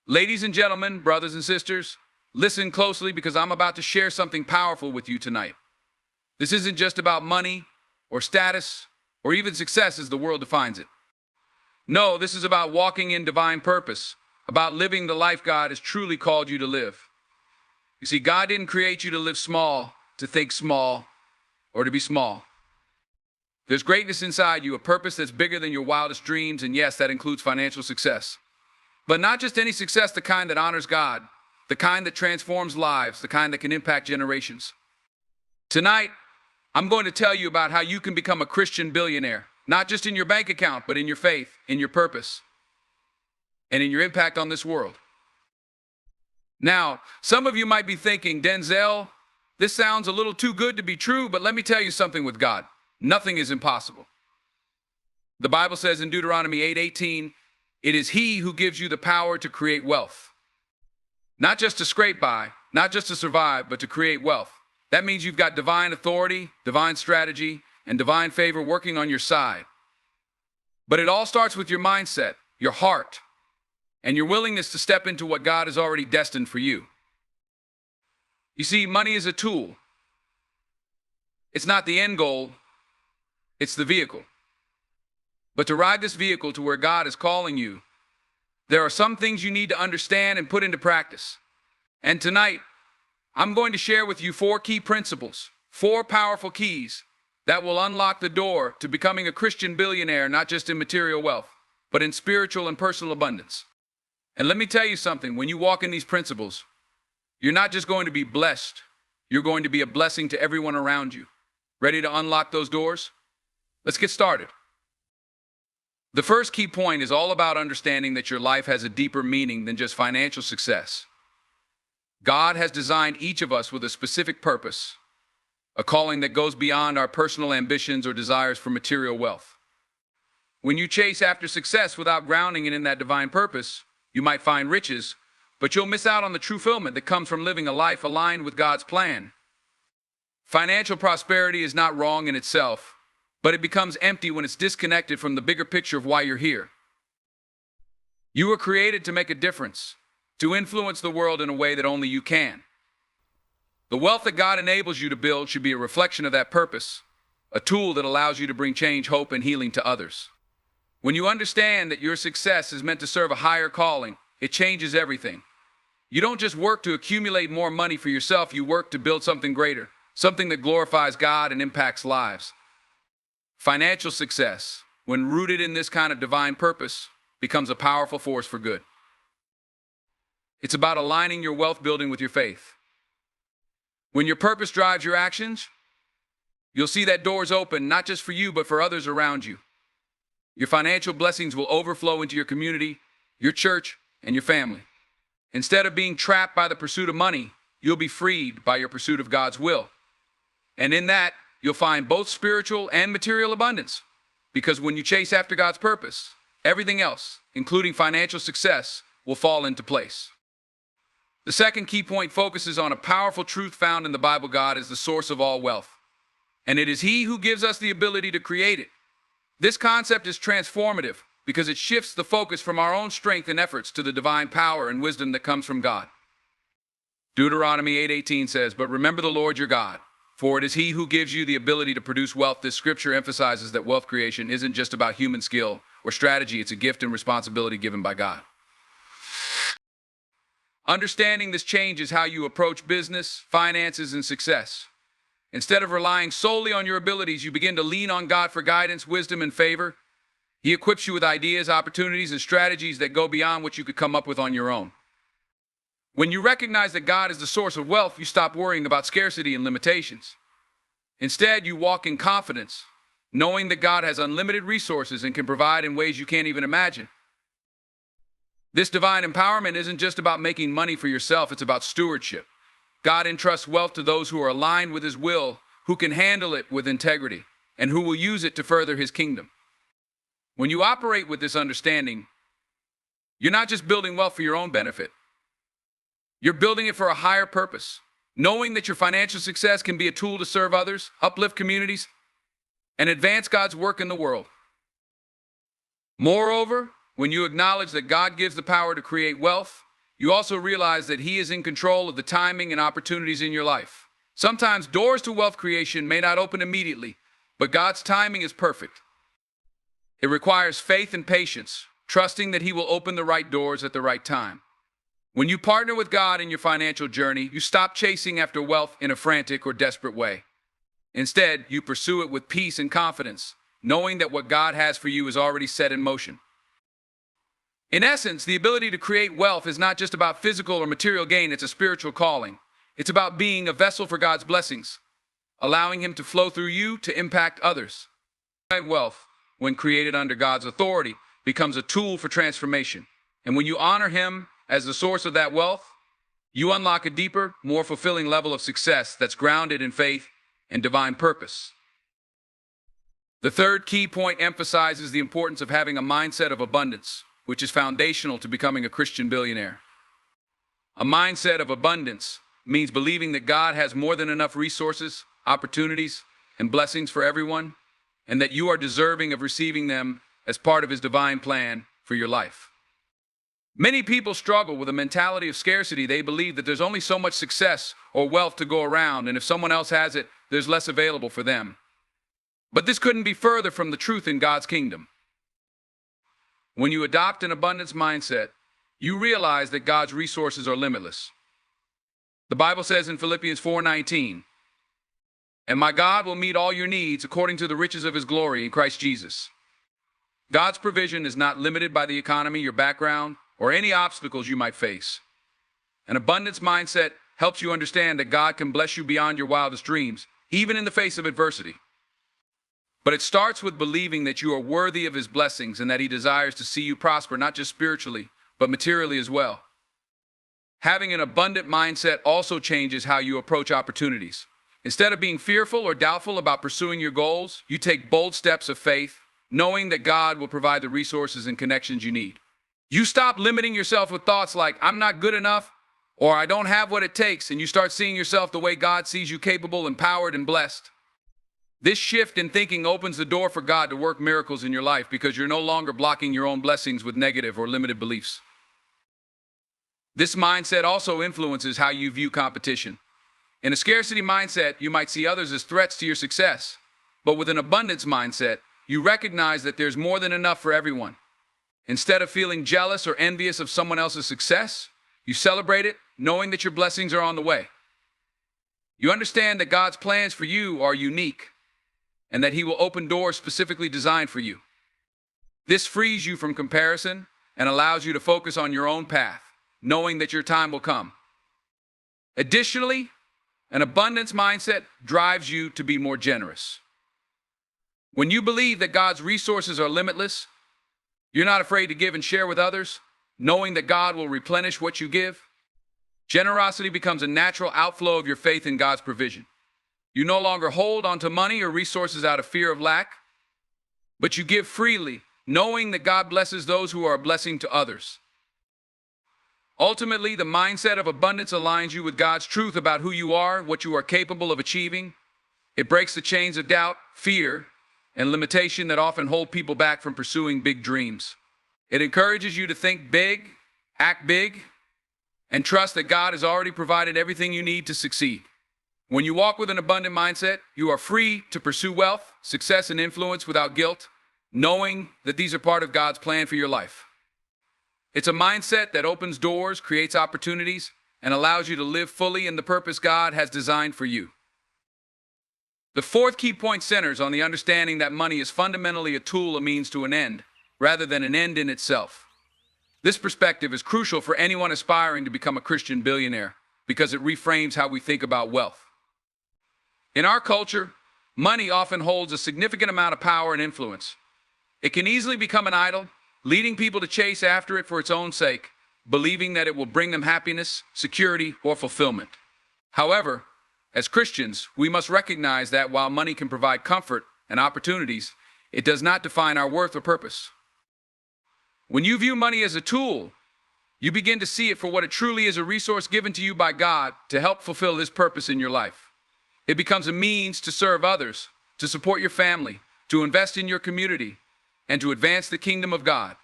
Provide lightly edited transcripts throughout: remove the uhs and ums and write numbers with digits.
Ladies and gentlemen, brothers and sisters, listen closely because I'm about to share something powerful with you tonight. This isn't just about money or status or even success as the world defines it. No, this is about walking in divine purpose, about living the life God has truly called you to live. You see, God didn't create you to live small, to think small, or to be small. There's greatness inside you, a purpose that's bigger than your wildest dreams, and yes, that includes financial success. But not just any success, the kind that honors God, the kind that transforms lives, the kind that can impact generations. Tonight, I'm going to tell you about how you can become a Christian billionaire, not just in your bank account, but in your faith, in your purpose, and in your impact on this world. Now, some of you might be thinking, Denzel, this sounds a little too good to be true, but let me tell you something with God. Nothing is impossible. The Bible says in Deuteronomy 8:18, it is He who gives you the power to create wealth. Not just to scrape by, not just to survive, but to create wealth. That means you've got divine authority, divine strategy, and divine favor working on your side. But it all starts with your mindset, your heart, and your willingness to step into what God has already destined for you. You see, money is a tool. It's not the end goal, it's the vehicle. But to ride this vehicle to where God is calling you, there are some things you need to understand and put into practice. And tonight, I'm going to share with you 4 key principles, 4 powerful keys that will unlock the door to becoming a Christian billionaire, not just in material wealth, but in spiritual and personal abundance. And let me tell you something, when you walk in these principles, you're not just going to be blessed, you're going to be a blessing to everyone around you. Ready to unlock those doors? Let's get started. The first key point is all about understanding that your life has a deeper meaning than just financial success. God has designed each of us with a specific purpose, a calling that goes beyond our personal ambitions or desires for material wealth. When you chase after success without grounding it in that divine purpose, you might find riches, but you'll miss out on the true fulfillment that comes from living a life aligned with God's plan. Financial prosperity is not wrong in itself, but it becomes empty when it's disconnected from the bigger picture of why you're here. You were created to make a difference, to influence the world in a way that only you can. The wealth that God enables you to build should be a reflection of that purpose, a tool that allows you to bring change, hope, and healing to others. When you understand that your success is meant to serve a higher calling, it changes everything. You don't just work to accumulate more money for yourself, you work to build something greater, something that glorifies God and impacts lives. Financial success, when rooted in this kind of divine purpose, becomes a powerful force for good. It's about aligning your wealth building with your faith. When your purpose drives your actions, you'll see that doors open not just for you, but for others around you. Your financial blessings will overflow into your community, your church, and your family. Instead of being trapped by the pursuit of money, you'll be freed by your pursuit of God's will. And in that, you'll find both spiritual and material abundance. Because when you chase after God's purpose, everything else, including financial success, will fall into place. The second key point focuses on a powerful truth found in the Bible. God is the source of all wealth, and it is He who gives us the ability to create it. This concept is transformative because it shifts the focus from our own strength and efforts to the divine power and wisdom that comes from God. Deuteronomy 8:18 says, "But remember the Lord your God, for it is He who gives you the ability to produce wealth." This scripture emphasizes that wealth creation isn't just about human skill or strategy, it's a gift and responsibility given by God. Understanding this changes how you approach business, finances, and success. Instead of relying solely on your abilities, you begin to lean on God for guidance, wisdom, and favor. He equips you with ideas, opportunities, and strategies that go beyond what you could come up with on your own. When you recognize that God is the source of wealth, you stop worrying about scarcity and limitations. Instead, you walk in confidence, knowing that God has unlimited resources and can provide in ways you can't even imagine. This divine empowerment isn't just about making money for yourself, it's about stewardship. God entrusts wealth to those who are aligned with His will, who can handle it with integrity, and who will use it to further His kingdom. When you operate with this understanding, you're not just building wealth for your own benefit. You're building it for a higher purpose, knowing that your financial success can be a tool to serve others, uplift communities, and advance God's work in the world. Moreover, when you acknowledge that God gives the power to create wealth, you also realize that He is in control of the timing and opportunities in your life. Sometimes doors to wealth creation may not open immediately, but God's timing is perfect. It requires faith and patience, trusting that He will open the right doors at the right time. When you partner with God in your financial journey, you stop chasing after wealth in a frantic or desperate way. Instead, you pursue it with peace and confidence, knowing that what God has for you is already set in motion. In essence, the ability to create wealth is not just about physical or material gain, it's a spiritual calling. It's about being a vessel for God's blessings, allowing Him to flow through you to impact others. Wealth, when created under God's authority, becomes a tool for transformation. And when you honor Him as the source of that wealth, you unlock a deeper, more fulfilling level of success that's grounded in faith and divine purpose. The third key point emphasizes the importance of having a mindset of abundance, which is foundational to becoming a Christian billionaire. A mindset of abundance means believing that God has more than enough resources, opportunities, and blessings for everyone, and that you are deserving of receiving them as part of His divine plan for your life. Many people struggle with a mentality of scarcity. They believe that there's only so much success or wealth to go around, and if someone else has it, there's less available for them. But this couldn't be further from the truth in God's kingdom. When you adopt an abundance mindset, you realize that God's resources are limitless. The Bible says in Philippians 4:19, "And my God will meet all your needs according to the riches of His glory in Christ Jesus." God's provision is not limited by the economy, your background, or any obstacles you might face. An abundance mindset helps you understand that God can bless you beyond your wildest dreams, even in the face of adversity. But it starts with believing that you are worthy of His blessings and that He desires to see you prosper, not just spiritually, but materially as well. Having an abundant mindset also changes how you approach opportunities. Instead of being fearful or doubtful about pursuing your goals, you take bold steps of faith, knowing that God will provide the resources and connections you need. You stop limiting yourself with thoughts like, "I'm not good enough," or "I don't have what it takes," and you start seeing yourself the way God sees you, capable, empowered, and blessed. This shift in thinking opens the door for God to work miracles in your life because you're no longer blocking your own blessings with negative or limited beliefs. This mindset also influences how you view competition. In a scarcity mindset, you might see others as threats to your success. But with an abundance mindset, you recognize that there's more than enough for everyone. Instead of feeling jealous or envious of someone else's success, you celebrate it, knowing that your blessings are on the way. You understand that God's plans for you are unique, and that He will open doors specifically designed for you. This frees you from comparison and allows you to focus on your own path, knowing that your time will come. Additionally, an abundance mindset drives you to be more generous. When you believe that God's resources are limitless, you're not afraid to give and share with others, knowing that God will replenish what you give. Generosity becomes a natural outflow of your faith in God's provision. You no longer hold onto money or resources out of fear of lack, but you give freely, knowing that God blesses those who are a blessing to others. Ultimately, the mindset of abundance aligns you with God's truth about who you are, what you are capable of achieving. It breaks the chains of doubt, fear, and limitation that often hold people back from pursuing big dreams. It encourages you to think big, act big, and trust that God has already provided everything you need to succeed. When you walk with an abundant mindset, you are free to pursue wealth, success, and influence without guilt, knowing that these are part of God's plan for your life. It's a mindset that opens doors, creates opportunities, and allows you to live fully in the purpose God has designed for you. The fourth key point centers on the understanding that money is fundamentally a tool, a means to an end, rather than an end in itself. This perspective is crucial for anyone aspiring to become a Christian billionaire because it reframes how we think about wealth. In our culture, money often holds a significant amount of power and influence. It can easily become an idol, leading people to chase after it for its own sake, believing that it will bring them happiness, security, or fulfillment. However, as Christians, we must recognize that while money can provide comfort and opportunities, it does not define our worth or purpose. When you view money as a tool, you begin to see it for what it truly is, a resource given to you by God to help fulfill His purpose in your life. It becomes a means to serve others, to support your family, to invest in your community, and to advance the kingdom of God.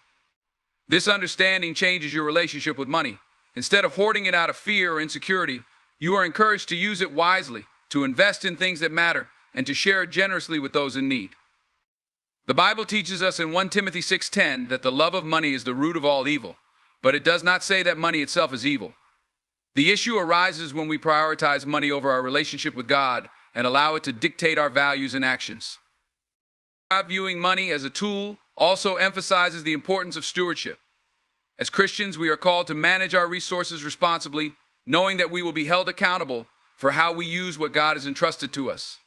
This understanding changes your relationship with money. Instead of hoarding it out of fear or insecurity, you are encouraged to use it wisely, to invest in things that matter, and to share it generously with those in need. The Bible teaches us in 1 Timothy 6:10 that the love of money is the root of all evil, but it does not say that money itself is evil. The issue arises when we prioritize money over our relationship with God and allow it to dictate our values and actions. Viewing money as a tool also emphasizes the importance of stewardship. As Christians, we are called to manage our resources responsibly, knowing that we will be held accountable for how we use what God has entrusted to us.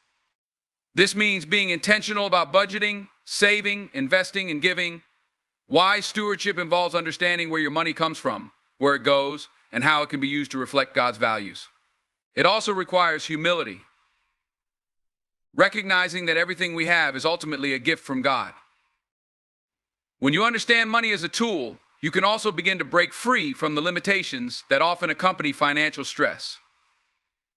This means being intentional about budgeting, saving, investing, and giving. Wise stewardship involves understanding where your money comes from, where it goes, and how it can be used to reflect God's values. It also requires humility, recognizing that everything we have is ultimately a gift from God. When you understand money as a tool, you can also begin to break free from the limitations that often accompany financial stress.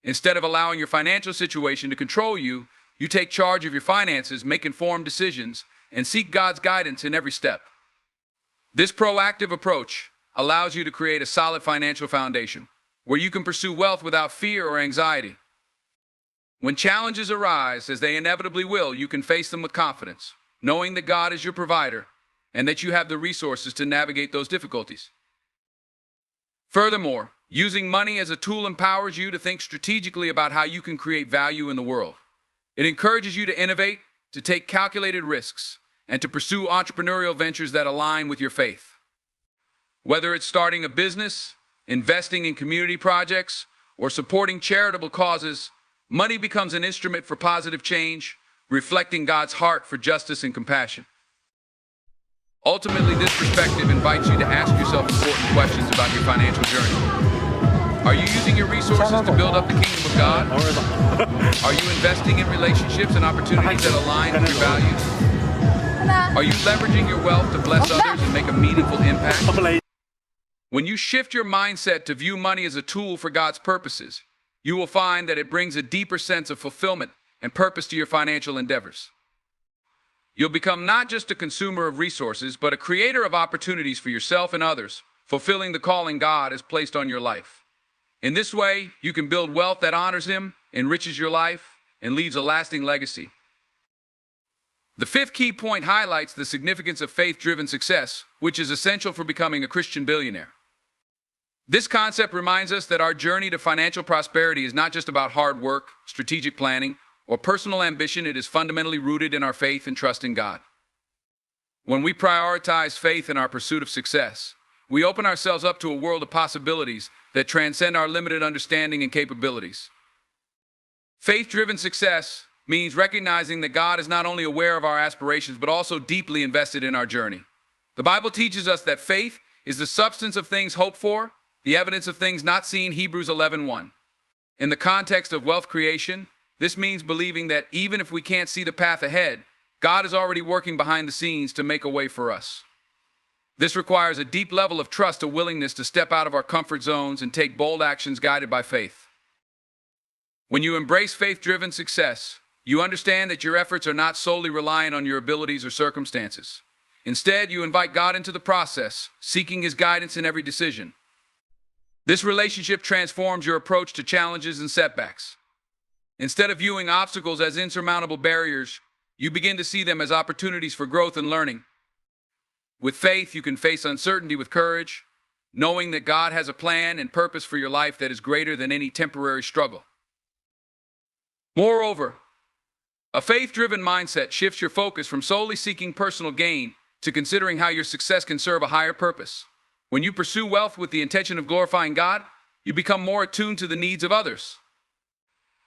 Instead of allowing your financial situation to control you, you take charge of your finances, make informed decisions, and seek God's guidance in every step. This proactive approach allows you to create a solid financial foundation where you can pursue wealth without fear or anxiety. When challenges arise, as they inevitably will, you can face them with confidence, knowing that God is your provider and that you have the resources to navigate those difficulties. Furthermore, using money as a tool empowers you to think strategically about how you can create value in the world. It encourages you to innovate, to take calculated risks, and to pursue entrepreneurial ventures that align with your faith. Whether it's starting a business, investing in community projects, or supporting charitable causes, money becomes an instrument for positive change, reflecting God's heart for justice and compassion. Ultimately, this perspective invites you to ask yourself important questions about your financial journey. Are you using your resources to build up the kingdom of God? Are you investing in relationships and opportunities that align with your values? Are you leveraging your wealth to bless others and make a meaningful impact? When you shift your mindset to view money as a tool for God's purposes, you will find that it brings a deeper sense of fulfillment and purpose to your financial endeavors. You'll become not just a consumer of resources, but a creator of opportunities for yourself and others, fulfilling the calling God has placed on your life. In this way, you can build wealth that honors Him, enriches your life, and leaves a lasting legacy. The fifth key point highlights the significance of faith-driven success, which is essential for becoming a Christian billionaire. This concept reminds us that our journey to financial prosperity is not just about hard work, strategic planning, or personal ambition. It is fundamentally rooted in our faith and trust in God. When we prioritize faith in our pursuit of success, we open ourselves up to a world of possibilities that transcend our limited understanding and capabilities. Faith-driven success means recognizing that God is not only aware of our aspirations, but also deeply invested in our journey. The Bible teaches us that faith is the substance of things hoped for, the evidence of things not seen, Hebrews 11:1. In the context of wealth creation, this means believing that even if we can't see the path ahead, God is already working behind the scenes to make a way for us. This requires a deep level of trust, a willingness to step out of our comfort zones and take bold actions guided by faith. When you embrace faith-driven success, you understand that your efforts are not solely reliant on your abilities or circumstances. Instead, you invite God into the process, seeking His guidance in every decision. This relationship transforms your approach to challenges and setbacks. Instead of viewing obstacles as insurmountable barriers, you begin to see them as opportunities for growth and learning. With faith, you can face uncertainty with courage, knowing that God has a plan and purpose for your life that is greater than any temporary struggle. Moreover, a faith-driven mindset shifts your focus from solely seeking personal gain to considering how your success can serve a higher purpose. When you pursue wealth with the intention of glorifying God, you become more attuned to the needs of others.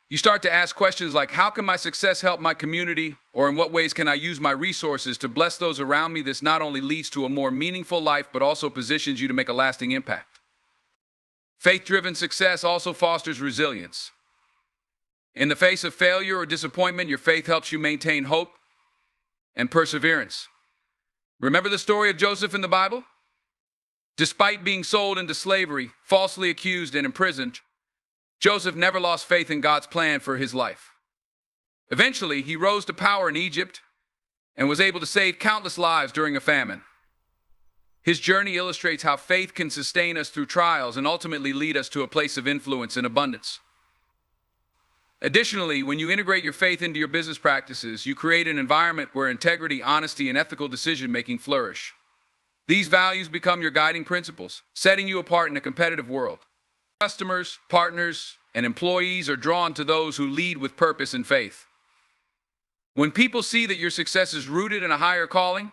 You start to ask questions like, how can my success help my community? Or in what ways can I use my resources to bless those around me? This not only leads to a more meaningful life, but also positions you to make a lasting impact. Faith-driven success also fosters resilience. In the face of failure or disappointment, your faith helps you maintain hope and perseverance. Remember the story of Joseph in the Bible? Despite being sold into slavery, falsely accused and imprisoned, Joseph never lost faith in God's plan for his life. Eventually, he rose to power in Egypt and was able to save countless lives during a famine. His journey illustrates how faith can sustain us through trials and ultimately lead us to a place of influence and abundance. Additionally, when you integrate your faith into your business practices, you create an environment where integrity, honesty, and ethical decision-making flourish. These values become your guiding principles, setting you apart in a competitive world. Customers, partners, and employees are drawn to those who lead with purpose and faith. When people see that your success is rooted in a higher calling,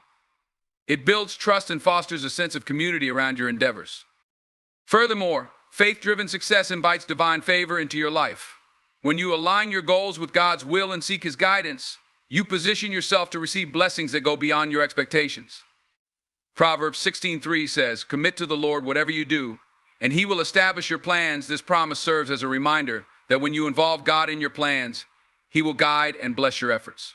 it builds trust and fosters a sense of community around your endeavors. Furthermore, faith-driven success invites divine favor into your life. When you align your goals with God's will and seek His guidance, you position yourself to receive blessings that go beyond your expectations. Proverbs 16:3 says, "Commit to the Lord whatever you do, and He will establish your plans." This promise serves as a reminder that when you involve God in your plans, He will guide and bless your efforts.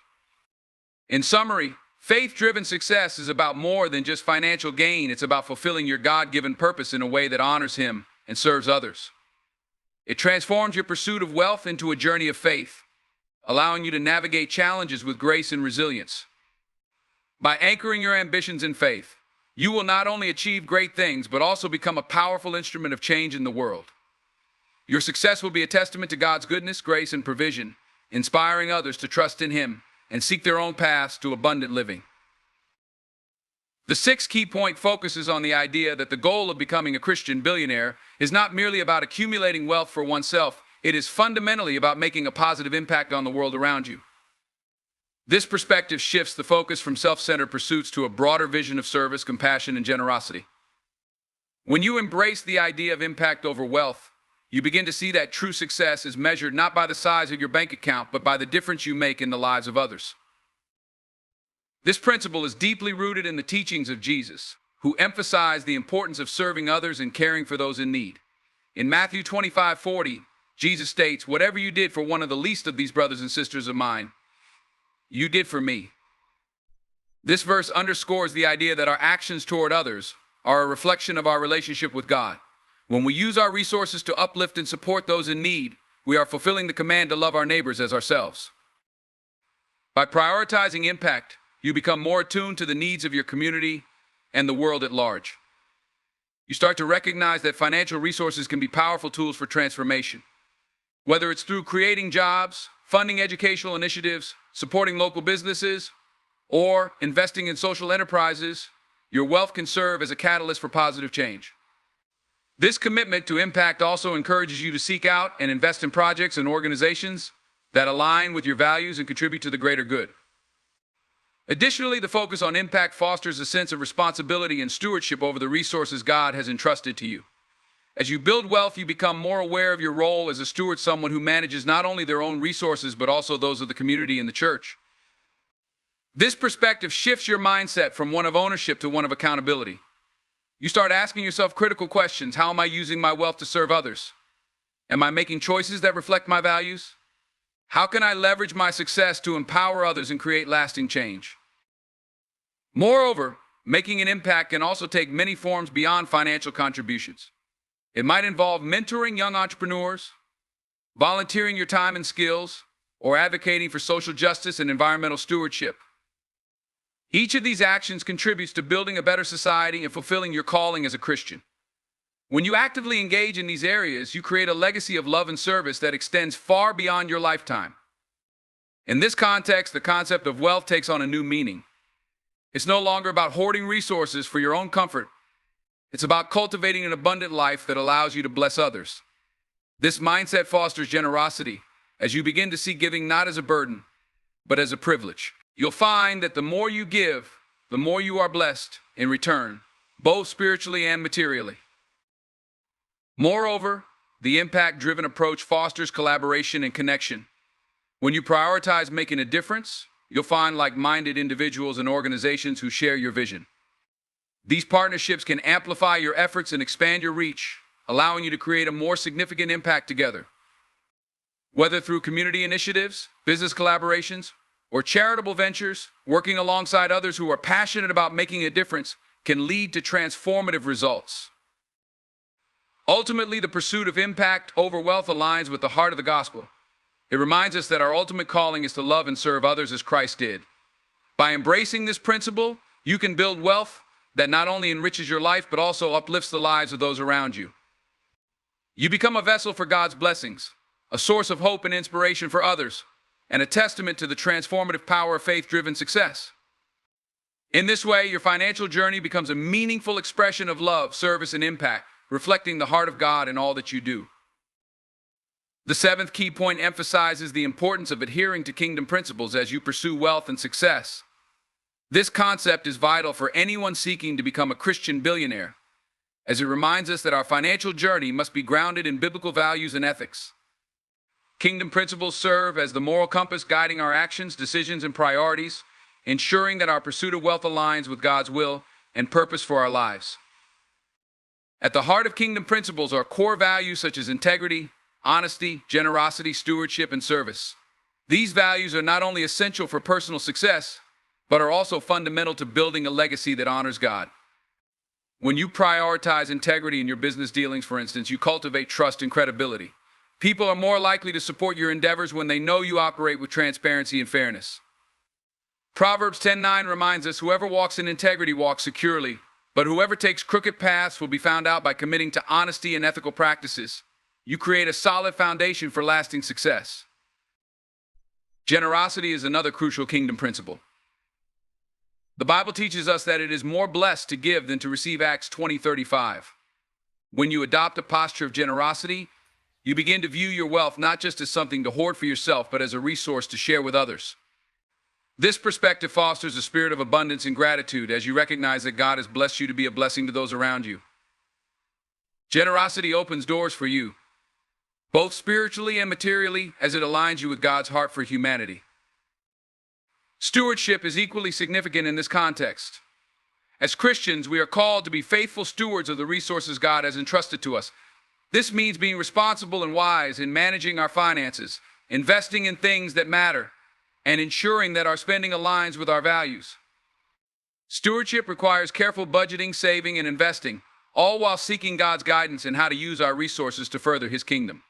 In summary, faith-driven success is about more than just financial gain. It's about fulfilling your God-given purpose in a way that honors Him and serves others. It transforms your pursuit of wealth into a journey of faith, allowing you to navigate challenges with grace and resilience. By anchoring your ambitions in faith, you will not only achieve great things, but also become a powerful instrument of change in the world. Your success will be a testament to God's goodness, grace, and provision, inspiring others to trust in Him and seek their own paths to abundant living. The sixth key point focuses on the idea that the goal of becoming a Christian billionaire is not merely about accumulating wealth for oneself. It is fundamentally about making a positive impact on the world around you. This perspective shifts the focus from self-centered pursuits to a broader vision of service, compassion, and generosity. When you embrace the idea of impact over wealth, you begin to see that true success is measured not by the size of your bank account, but by the difference you make in the lives of others. This principle is deeply rooted in the teachings of Jesus, who emphasized the importance of serving others and caring for those in need. In Matthew 25:40, Jesus states, "Whatever you did for one of the least of these brothers and sisters of mine, you did for me." This verse underscores the idea that our actions toward others are a reflection of our relationship with God. When we use our resources to uplift and support those in need, we are fulfilling the command to love our neighbors as ourselves. By prioritizing impact, you become more attuned to the needs of your community and the world at large. You start to recognize that financial resources can be powerful tools for transformation. Whether it's through creating jobs, funding educational initiatives, supporting local businesses, or investing in social enterprises, your wealth can serve as a catalyst for positive change. This commitment to impact also encourages you to seek out and invest in projects and organizations that align with your values and contribute to the greater good. Additionally, the focus on impact fosters a sense of responsibility and stewardship over the resources God has entrusted to you. As you build wealth, you become more aware of your role as a steward, someone who manages not only their own resources, but also those of the community and the church. This perspective shifts your mindset from one of ownership to one of accountability. You start asking yourself critical questions. How am I using my wealth to serve others? Am I making choices that reflect my values? How can I leverage my success to empower others and create lasting change? Moreover, making an impact can also take many forms beyond financial contributions. It might involve mentoring young entrepreneurs, volunteering your time and skills, or advocating for social justice and environmental stewardship. Each of these actions contributes to building a better society and fulfilling your calling as a Christian. When you actively engage in these areas, you create a legacy of love and service that extends far beyond your lifetime. In this context, the concept of wealth takes on a new meaning. It's no longer about hoarding resources for your own comfort. It's about cultivating an abundant life that allows you to bless others. This mindset fosters generosity as you begin to see giving not as a burden, but as a privilege. You'll find that the more you give, the more you are blessed in return, both spiritually and materially. Moreover, the impact-driven approach fosters collaboration and connection. When you prioritize making a difference, you'll find like-minded individuals and organizations who share your vision. These partnerships can amplify your efforts and expand your reach, allowing you to create a more significant impact together. Whether through community initiatives, business collaborations, or charitable ventures, working alongside others who are passionate about making a difference can lead to transformative results. Ultimately, the pursuit of impact over wealth aligns with the heart of the gospel. It reminds us that our ultimate calling is to love and serve others as Christ did. By embracing this principle, you can build wealth, that not only enriches your life, but also uplifts the lives of those around you. You become a vessel for God's blessings, a source of hope and inspiration for others, and a testament to the transformative power of faith-driven success. In this way, your financial journey becomes a meaningful expression of love, service, and impact, reflecting the heart of God in all that you do. The seventh key point emphasizes the importance of adhering to kingdom principles as you pursue wealth and success. This concept is vital for anyone seeking to become a Christian billionaire, as it reminds us that our financial journey must be grounded in biblical values and ethics. Kingdom principles serve as the moral compass guiding our actions, decisions, and priorities, ensuring that our pursuit of wealth aligns with God's will and purpose for our lives. At the heart of kingdom principles are core values such as integrity, honesty, generosity, stewardship, and service. These values are not only essential for personal success, but are also fundamental to building a legacy that honors God. When you prioritize integrity in your business dealings, for instance, you cultivate trust and credibility. People are more likely to support your endeavors when they know you operate with transparency and fairness. Proverbs 10:9 reminds us, whoever walks in integrity walks securely, but whoever takes crooked paths will be found out by committing to honesty and ethical practices. You create a solid foundation for lasting success. Generosity is another crucial kingdom principle. The Bible teaches us that it is more blessed to give than to receive, Acts 20:35. When you adopt a posture of generosity, you begin to view your wealth not just as something to hoard for yourself, but as a resource to share with others. This perspective fosters a spirit of abundance and gratitude as you recognize that God has blessed you to be a blessing to those around you. Generosity opens doors for you, both spiritually and materially, as it aligns you with God's heart for humanity. Stewardship is equally significant in this context. As Christians, we are called to be faithful stewards of the resources God has entrusted to us. This means being responsible and wise in managing our finances, investing in things that matter, and ensuring that our spending aligns with our values. Stewardship requires careful budgeting, saving, and investing, all while seeking God's guidance in how to use our resources to further His kingdom.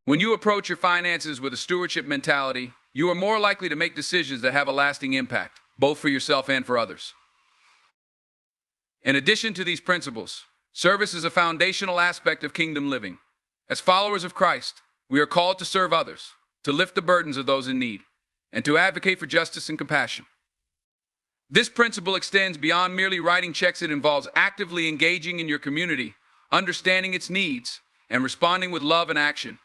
When you approach your finances with a stewardship mentality, you are more likely to make decisions that have a lasting impact, both for yourself and for others. In addition to these principles, service is a foundational aspect of kingdom living. As followers of Christ, we are called to serve others, to lift the burdens of those in need, and to advocate for justice and compassion. This principle extends beyond merely writing checks. It involves actively engaging in your community, understanding its needs, and responding with love and action.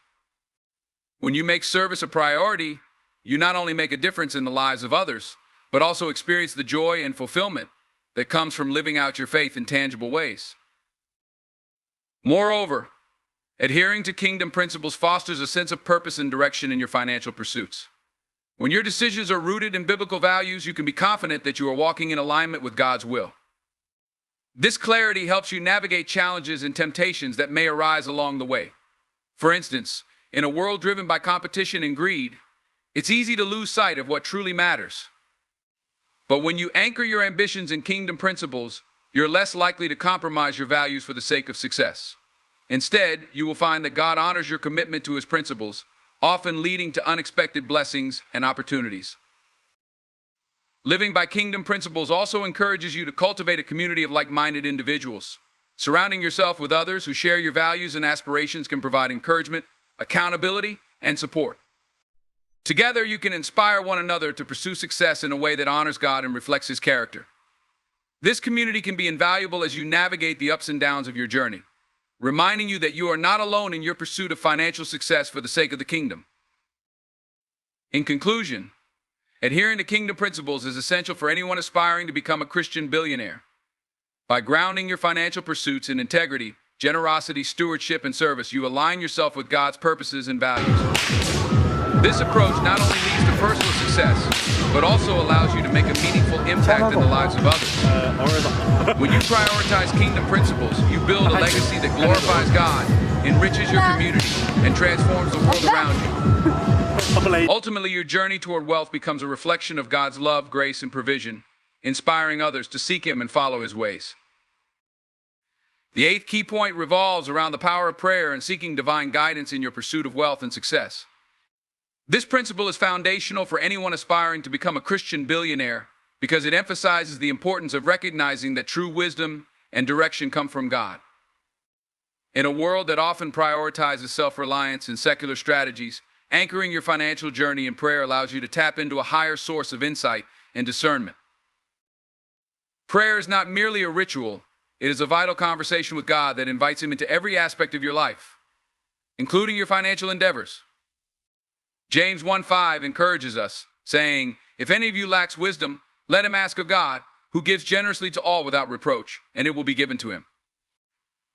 When you make service a priority, you not only make a difference in the lives of others, but also experience the joy and fulfillment that comes from living out your faith in tangible ways. Moreover, adhering to kingdom principles fosters a sense of purpose and direction in your financial pursuits. When your decisions are rooted in biblical values, you can be confident that you are walking in alignment with God's will. This clarity helps you navigate challenges and temptations that may arise along the way. For instance, in a world driven by competition and greed, it's easy to lose sight of what truly matters. But when you anchor your ambitions in kingdom principles, you're less likely to compromise your values for the sake of success. Instead, you will find that God honors your commitment to His principles, often leading to unexpected blessings and opportunities. Living by kingdom principles also encourages you to cultivate a community of like-minded individuals. Surrounding yourself with others who share your values and aspirations can provide encouragement, accountability, and support. Together, you can inspire one another to pursue success in a way that honors God and reflects His character. This community can be invaluable as you navigate the ups and downs of your journey, reminding you that you are not alone in your pursuit of financial success for the sake of the kingdom. In conclusion, adhering to kingdom principles is essential for anyone aspiring to become a Christian billionaire. By grounding your financial pursuits in integrity, generosity, stewardship, and service, you align yourself with God's purposes and values. This approach not only leads to personal success, but also allows you to make a meaningful impact in the lives of others. When you prioritize kingdom principles, you build a legacy that glorifies God, enriches your community, and transforms the world around you. Ultimately, your journey toward wealth becomes a reflection of God's love, grace, and provision, inspiring others to seek Him and follow His ways. The eighth key point revolves around the power of prayer and seeking divine guidance in your pursuit of wealth and success. This principle is foundational for anyone aspiring to become a Christian billionaire, because it emphasizes the importance of recognizing that true wisdom and direction come from God. In a world that often prioritizes self-reliance and secular strategies, anchoring your financial journey in prayer allows you to tap into a higher source of insight and discernment. Prayer is not merely a ritual, it is a vital conversation with God that invites Him into every aspect of your life, including your financial endeavors. James 1:5 encourages us, saying, "If any of you lacks wisdom, let him ask of God, who gives generously to all without reproach, and it will be given to him."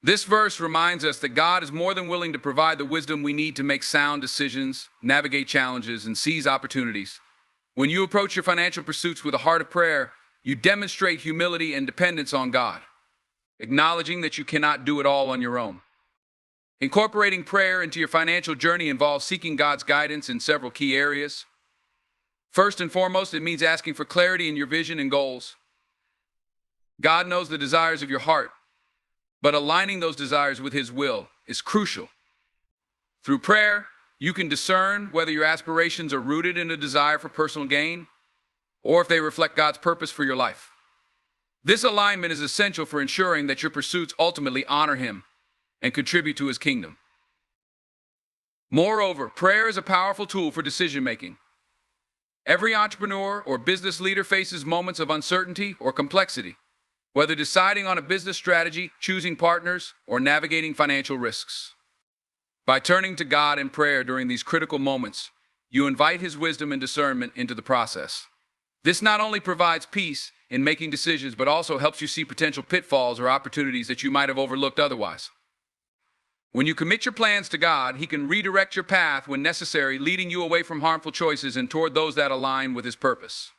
This verse reminds us that God is more than willing to provide the wisdom we need to make sound decisions, navigate challenges, and seize opportunities. When you approach your financial pursuits with a heart of prayer, you demonstrate humility and dependence on God, acknowledging that you cannot do it all on your own. Incorporating prayer into your financial journey involves seeking God's guidance in several key areas. First and foremost, it means asking for clarity in your vision and goals. God knows the desires of your heart, but aligning those desires with His will is crucial. Through prayer, you can discern whether your aspirations are rooted in a desire for personal gain or if they reflect God's purpose for your life. This alignment is essential for ensuring that your pursuits ultimately honor Him and contribute to His kingdom. Moreover, prayer is a powerful tool for decision-making. Every entrepreneur or business leader faces moments of uncertainty or complexity, whether deciding on a business strategy, choosing partners, or navigating financial risks. By turning to God in prayer during these critical moments, you invite His wisdom and discernment into the process. This not only provides peace in making decisions, but also helps you see potential pitfalls or opportunities that you might have overlooked otherwise. When you commit your plans to God, He can redirect your path when necessary, leading you away from harmful choices and toward those that align with His purpose.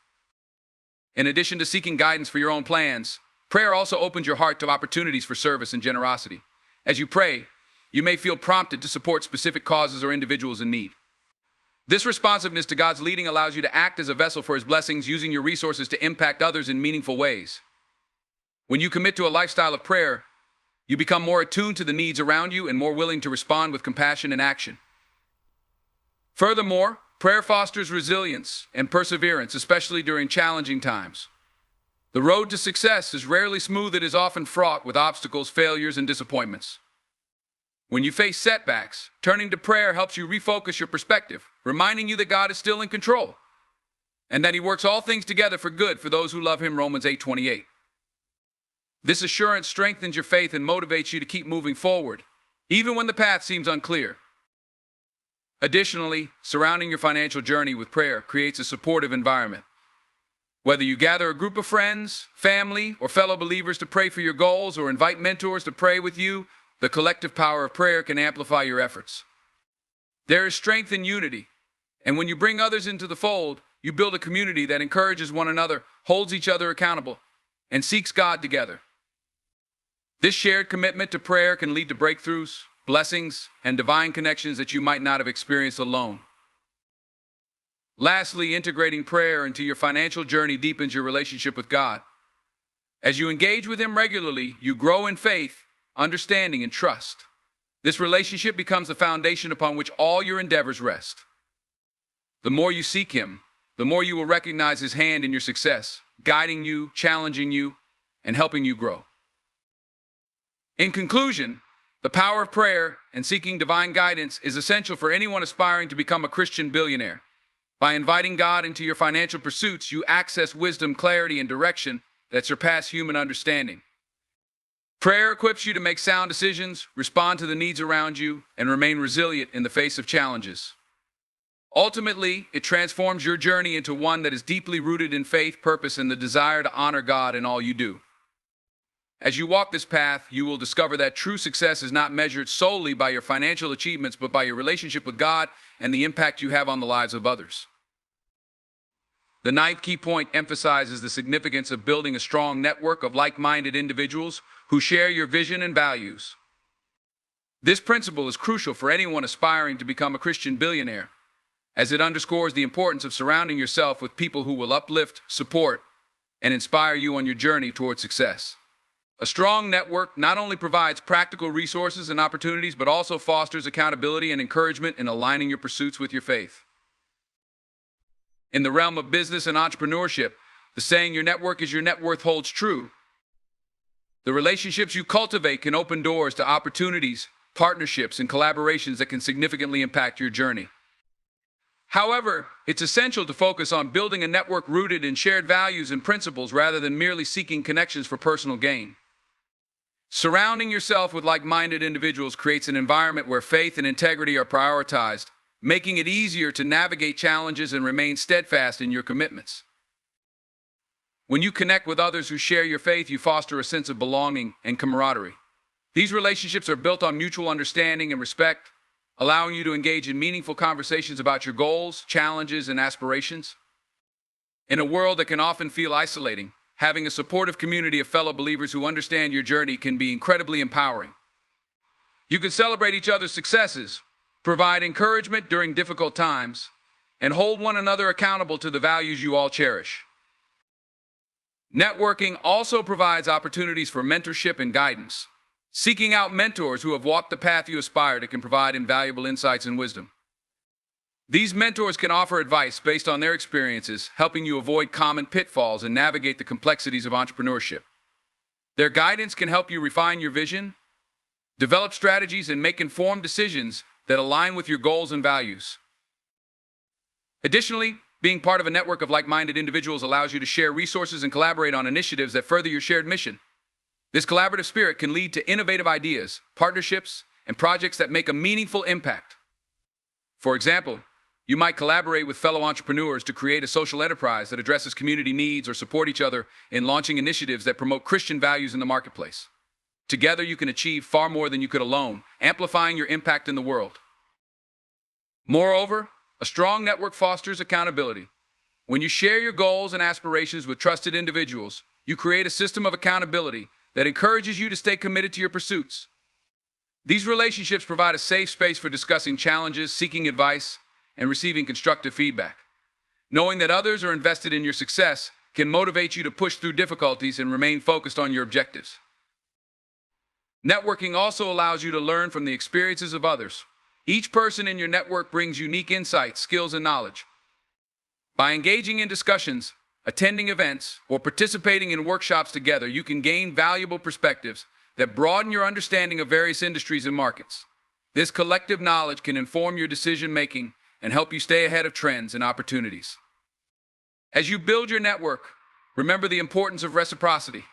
In addition to seeking guidance for your own plans, prayer also opens your heart to opportunities for service and generosity. As you pray, you may feel prompted to support specific causes or individuals in need. This responsiveness to God's leading allows you to act as a vessel for His blessings, using your resources to impact others in meaningful ways. When you commit to a lifestyle of prayer, you become more attuned to the needs around you and more willing to respond with compassion and action. Furthermore, prayer fosters resilience and perseverance, especially during challenging times. The road to success is rarely smooth. It is often fraught with obstacles, failures, and disappointments. When you face setbacks, turning to prayer helps you refocus your perspective, reminding you that God is still in control and that He works all things together for good for those who love Him, Romans 8:28. This assurance strengthens your faith and motivates you to keep moving forward, even when the path seems unclear. Additionally, surrounding your financial journey with prayer creates a supportive environment. Whether you gather a group of friends, family, or fellow believers to pray for your goals or invite mentors to pray with you, the collective power of prayer can amplify your efforts. There is strength in unity, and when you bring others into the fold, you build a community that encourages one another, holds each other accountable, and seeks God together. This shared commitment to prayer can lead to breakthroughs, blessings, and divine connections that you might not have experienced alone. Lastly, integrating prayer into your financial journey deepens your relationship with God. As you engage with Him regularly, you grow in faith, understanding, and trust. This relationship becomes the foundation upon which all your endeavors rest. The more you seek Him, the more you will recognize His hand in your success, guiding you, challenging you, and helping you grow. In conclusion, the power of prayer and seeking divine guidance is essential for anyone aspiring to become a Christian billionaire. By inviting God into your financial pursuits, you access wisdom, clarity, and direction that surpass human understanding. Prayer equips you to make sound decisions, respond to the needs around you, and remain resilient in the face of challenges. Ultimately, it transforms your journey into one that is deeply rooted in faith, purpose, and the desire to honor God in all you do. As you walk this path, you will discover that true success is not measured solely by your financial achievements, but by your relationship with God and the impact you have on the lives of others. The ninth key point emphasizes the significance of building a strong network of like-minded individuals who share your vision and values. This principle is crucial for anyone aspiring to become a Christian billionaire, as it underscores the importance of surrounding yourself with people who will uplift, support, and inspire you on your journey toward success. A strong network not only provides practical resources and opportunities, but also fosters accountability and encouragement in aligning your pursuits with your faith. In the realm of business and entrepreneurship, The saying, your network is your net worth, holds true. The relationships you cultivate can open doors to opportunities, partnerships, and collaborations that can significantly impact your journey. However, it's essential to focus on building a network rooted in shared values and principles rather than merely seeking connections for personal gain. Surrounding yourself with like-minded individuals creates an environment where faith and integrity are prioritized, making it easier to navigate challenges and remain steadfast in your commitments. When you connect with others who share your faith, you foster a sense of belonging and camaraderie. These relationships are built on mutual understanding and respect, allowing you to engage in meaningful conversations about your goals, challenges, and aspirations. In a world that can often feel isolating, having a supportive community of fellow believers who understand your journey can be incredibly empowering. You can celebrate each other's successes, provide encouragement during difficult times, and hold one another accountable to the values you all cherish. Networking also provides opportunities for mentorship and guidance. Seeking out mentors who have walked the path you aspire to can provide invaluable insights and wisdom. These mentors can offer advice based on their experiences, helping you avoid common pitfalls and navigate the complexities of entrepreneurship. Their guidance can help you refine your vision, develop strategies, and make informed decisions that align with your goals and values. Additionally, being part of a network of like-minded individuals allows you to share resources and collaborate on initiatives that further your shared mission. This collaborative spirit can lead to innovative ideas, partnerships, and projects that make a meaningful impact. For example, you might collaborate with fellow entrepreneurs to create a social enterprise that addresses community needs or support each other in launching initiatives that promote Christian values in the marketplace. Together, you can achieve far more than you could alone, amplifying your impact in the world. Moreover, a strong network fosters accountability. When you share your goals and aspirations with trusted individuals, you create a system of accountability that encourages you to stay committed to your pursuits. These relationships provide a safe space for discussing challenges, seeking advice, and receiving constructive feedback. Knowing that others are invested in your success can motivate you to push through difficulties and remain focused on your objectives. Networking also allows you to learn from the experiences of others. Each person in your network brings unique insights, skills, and knowledge. By engaging in discussions, attending events, or participating in workshops together, you can gain valuable perspectives that broaden your understanding of various industries and markets. This collective knowledge can inform your decision-making and help you stay ahead of trends and opportunities. As you build your network, remember the importance of reciprocity.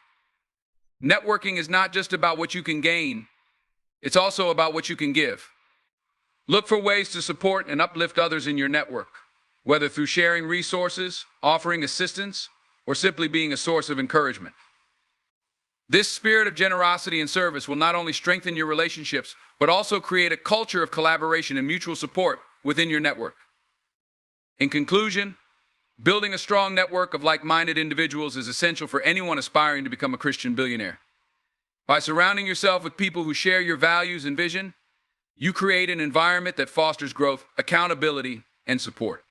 Networking is not just about what you can gain, it's also about what you can give. Look for ways to support and uplift others in your network, whether through sharing resources, offering assistance, or simply being a source of encouragement. This spirit of generosity and service will not only strengthen your relationships, but also create a culture of collaboration and mutual support within your network. In conclusion, building a strong network of like-minded individuals is essential for anyone aspiring to become a Christian billionaire. By surrounding yourself with people who share your values and vision, you create an environment that fosters growth, accountability, and support.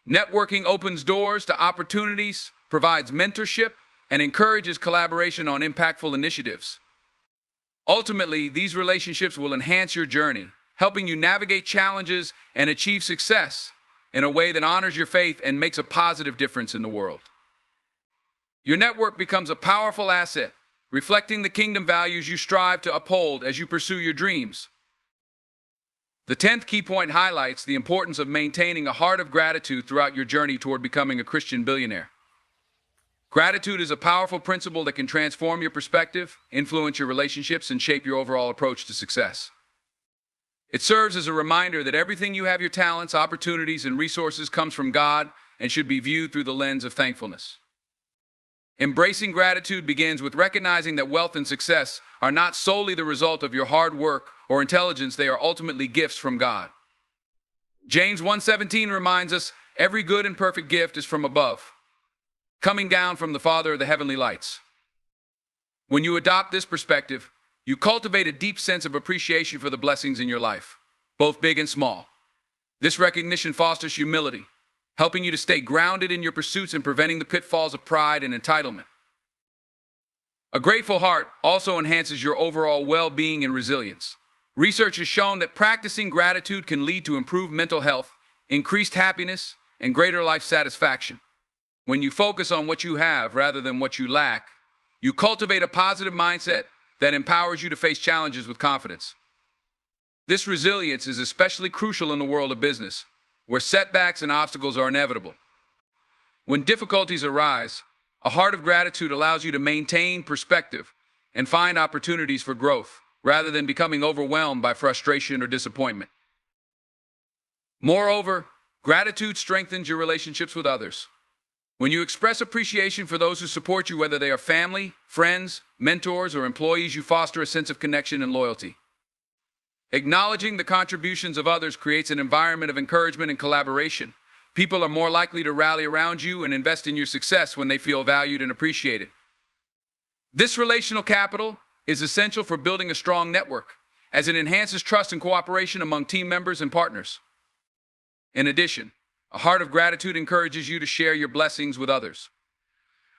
Networking opens doors to opportunities, provides mentorship, and encourages collaboration on impactful initiatives. Ultimately, these relationships will enhance your journey, helping you navigate challenges and achieve success in a way that honors your faith and makes a positive difference in the world. Your network becomes a powerful asset, reflecting the kingdom values you strive to uphold as you pursue your dreams. The 10th key point highlights the importance of maintaining a heart of gratitude throughout your journey toward becoming a Christian billionaire. Gratitude is a powerful principle that can transform your perspective, influence your relationships, and shape your overall approach to success. It serves as a reminder that everything you have, your talents, opportunities, and resources, comes from God and should be viewed through the lens of thankfulness. Embracing gratitude begins with recognizing that wealth and success are not solely the result of your hard work or intelligence, they are ultimately gifts from God. James 1:17 reminds us, every good and perfect gift is from above, coming down from the Father of the heavenly lights. When you adopt this perspective, you cultivate a deep sense of appreciation for the blessings in your life, both big and small. This recognition fosters humility, helping you to stay grounded in your pursuits and preventing the pitfalls of pride and entitlement. A grateful heart also enhances your overall well-being and resilience. Research has shown that practicing gratitude can lead to improved mental health, increased happiness, and greater life satisfaction. When you focus on what you have rather than what you lack, you cultivate a positive mindset that empowers you to face challenges with confidence. This resilience is especially crucial in the world of business, where setbacks and obstacles are inevitable. When difficulties arise, a heart of gratitude allows you to maintain perspective and find opportunities for growth, rather than becoming overwhelmed by frustration or disappointment. Moreover, gratitude strengthens your relationships with others. When you express appreciation for those who support you, whether they are family, friends, mentors, or employees, you foster a sense of connection and loyalty. Acknowledging the contributions of others creates an environment of encouragement and collaboration. People are more likely to rally around you and invest in your success when they feel valued and appreciated. This relational capital is essential for building a strong network, as it enhances trust and cooperation among team members and partners. In addition, a heart of gratitude encourages you to share your blessings with others.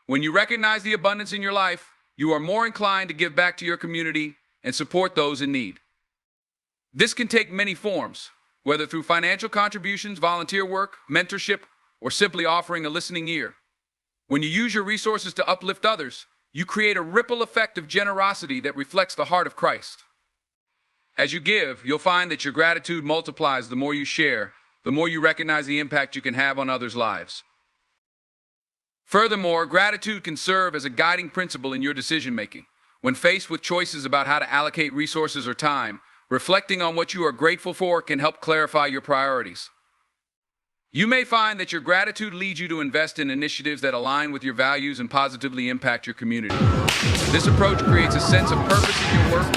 When you recognize the abundance in your life, you are more inclined to give back to your community and support those in need. This can take many forms, whether through financial contributions, volunteer work, mentorship, or simply offering a listening ear. When you use your resources to uplift others, you create a ripple effect of generosity that reflects the heart of Christ. As you give, you'll find that your gratitude multiplies the more you share, the more you recognize the impact you can have on others' lives. Furthermore, gratitude can serve as a guiding principle in your decision-making. When faced with choices about how to allocate resources or time, reflecting on what you are grateful for can help clarify your priorities. You may find that your gratitude leads you to invest in initiatives that align with your values and positively impact your community. This approach creates a sense of purpose in your work,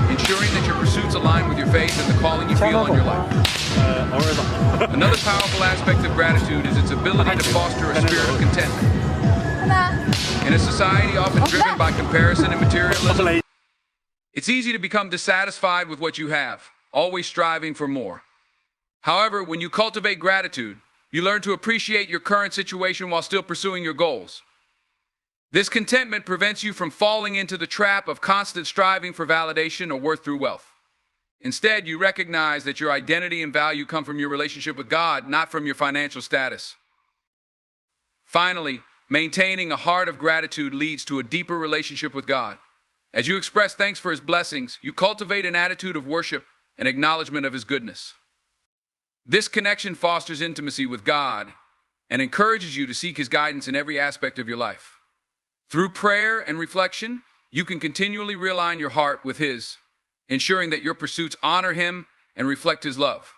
ensuring that your pursuits align with your faith and the calling you feel on your life. Another powerful aspect of gratitude is its ability to foster a spirit of contentment. In a society often driven by comparison and materialism, it's easy to become dissatisfied with what you have, always striving for more. However, when you cultivate gratitude, you learn to appreciate your current situation while still pursuing your goals. This contentment prevents you from falling into the trap of constant striving for validation or worth through wealth. Instead, you recognize that your identity and value come from your relationship with God, not from your financial status. Finally, maintaining a heart of gratitude leads to a deeper relationship with God. As you express thanks for His blessings, you cultivate an attitude of worship and acknowledgement of His goodness. This connection fosters intimacy with God and encourages you to seek His guidance in every aspect of your life. Through prayer and reflection, you can continually realign your heart with His, ensuring that your pursuits honor Him and reflect His love.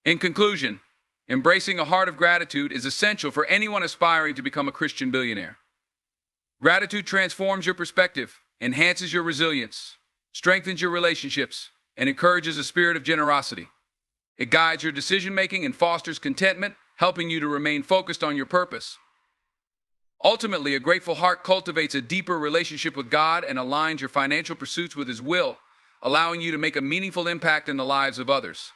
In conclusion, embracing a heart of gratitude is essential for anyone aspiring to become a Christian billionaire. Gratitude transforms your perspective, enhances your resilience, strengthens your relationships, and encourages a spirit of generosity. It guides your decision-making and fosters contentment, helping you to remain focused on your purpose. Ultimately, a grateful heart cultivates a deeper relationship with God and aligns your financial pursuits with His will, allowing you to make a meaningful impact in the lives of others.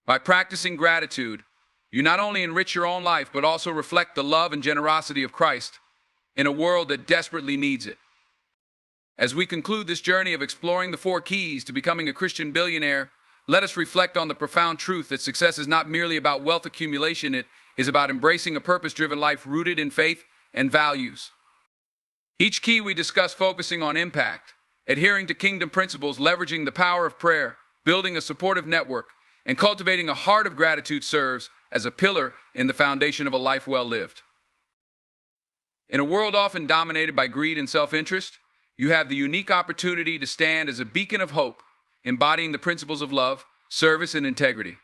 By practicing gratitude, you not only enrich your own life, but also reflect the love and generosity of Christ in a world that desperately needs it. As we conclude this journey of exploring the 4 keys to becoming a Christian billionaire, let us reflect on the profound truth that success is not merely about wealth accumulation, it is about embracing a purpose-driven life rooted in faith and values. Each key we discuss focusing on impact, adhering to kingdom principles, leveraging the power of prayer, building a supportive network, and cultivating a heart of gratitude serves as a pillar in the foundation of a life well lived. In a world often dominated by greed and self-interest, you have the unique opportunity to stand as a beacon of hope, embodying the principles of love, service, and integrity.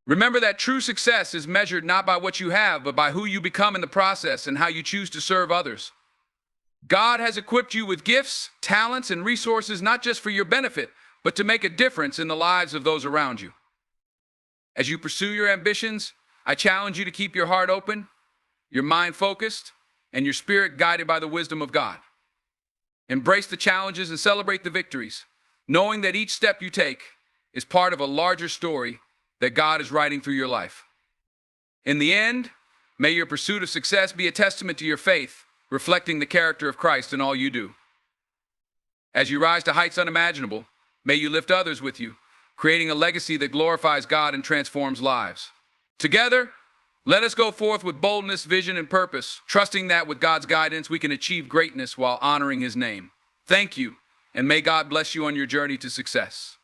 Remember that true success is measured not by what you have, but by who you become in the process and how you choose to serve others. God has equipped you with gifts, talents, and resources not just for your benefit, but to make a difference in the lives of those around you. As you pursue your ambitions, I challenge you to keep your heart open, your mind focused, and your spirit guided by the wisdom of God. Embrace the challenges and celebrate the victories, knowing that each step you take is part of a larger story that God is writing through your life. In the end, may your pursuit of success be a testament to your faith, reflecting the character of Christ in all you do. As you rise to heights unimaginable, may you lift others with you, creating a legacy that glorifies God and transforms lives. Together, Let us go forth with boldness, vision, and purpose, trusting that with God's guidance we can achieve greatness while honoring His name. Thank you, and may God bless you on your journey to success.